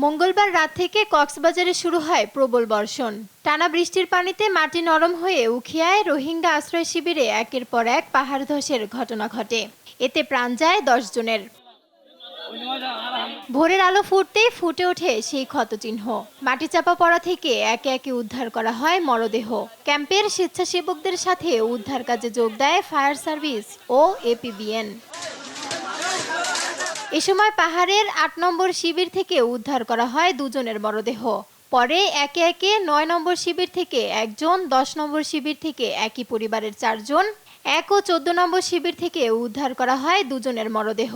মঙ্গলবার রাত থেকে কক্সবাজারে শুরু হয় প্রবল বর্ষণ। টানা বৃষ্টির পানিতে মাটি নরম হয়ে উখিয়ায় রোহিঙ্গা আশ্রয় শিবিরে একের পর এক পাহাড় ধসের ঘটনা ঘটে। এতে প্রাণ যায় ১০ জনের। ভোরের আলো ফুটতেই ফুটে ওঠে সেই ক্ষতচিহ্ন। মাটি চাপা পড়া থেকে একে একে উদ্ধার করা হয় মরদেহ। ক্যাম্পের স্বেচ্ছাসেবকদের সাথে উদ্ধার কাজে যোগ দেয় ফায়ার সার্ভিস ও এপিবিএন। এ সময় পাহাড়ের ৮ নম্বর শিবির থেকে উদ্ধার করা হয় ২ জনের মরদেহ। পরে একে একে ৯ নম্বর শিবির থেকে একজন, ১০ নম্বর শিবির থেকে একই পরিবারের ৪ জন, ১ ও ১৪ নম্বর শিবির থেকে উদ্ধার করা হয় ২ জনের মরদেহ।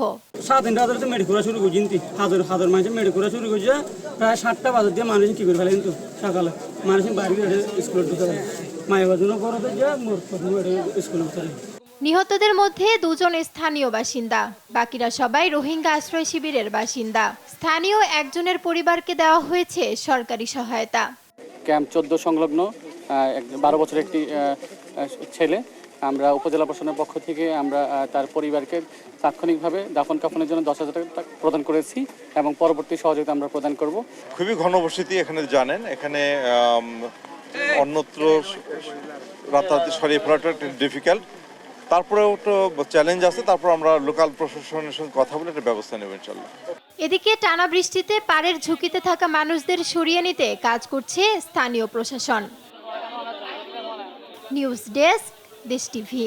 স্বাধীন রাতে মেডিকেল শুরু করছি, হাজার মানুষ মেডিকেল শুরু করছে। প্রায় ৭টা বাজার দিয়ে মানুষ কি করে ফেলে, কিন্তু সকালে মানুষ বাইরে স্কুলে ঢুকে ফেলে, মায়ের বাজুনো করতে গিয়ে স্কুলে ফেলে। নিহতদের মধ্যে ২ জন স্থানীয় বাসিন্দা, বাকিরা সবাই রোহিঙ্গা আশ্রয় শিবিরের বাসিন্দা। স্থানীয় একজনের পরিবারকে দেওয়া হয়েছে সরকারি সহায়তা। ক্যাম্প ১৪ সংলগ্ন ১২ বছরের একটি ছেলে, আমরা উপজেলা প্রশাসনের পক্ষ থেকে আমরা তার পরিবারকে তাৎক্ষণিকভাবে দাফন কাফনের জন্য ১০,০০০ টাকা প্রদান করেছি এবং পরবর্তী সহযোগিতা আমরা প্রদান করব। খুবই ঘনবসতি এখানে, জানেন এখানে অন্যত্র রাতারাতি সরিয়ে ফেলাটা ডিফিকাল্ট। তারপরেও তো চ্যালেঞ্জ আছে, তারপর আমরা লোকাল প্রশাসনের সঙ্গে কথা বলে একটা ব্যবস্থা নেব ইনশাল্লাহ। এদিকে টানা বৃষ্টিতে পাড়ের ঝুঁকিতে থাকা মানুষদের সরিয়ে নিতে কাজ করছে স্থানীয় প্রশাসন। নিউজ ডেস্ক, দেশ টিভি।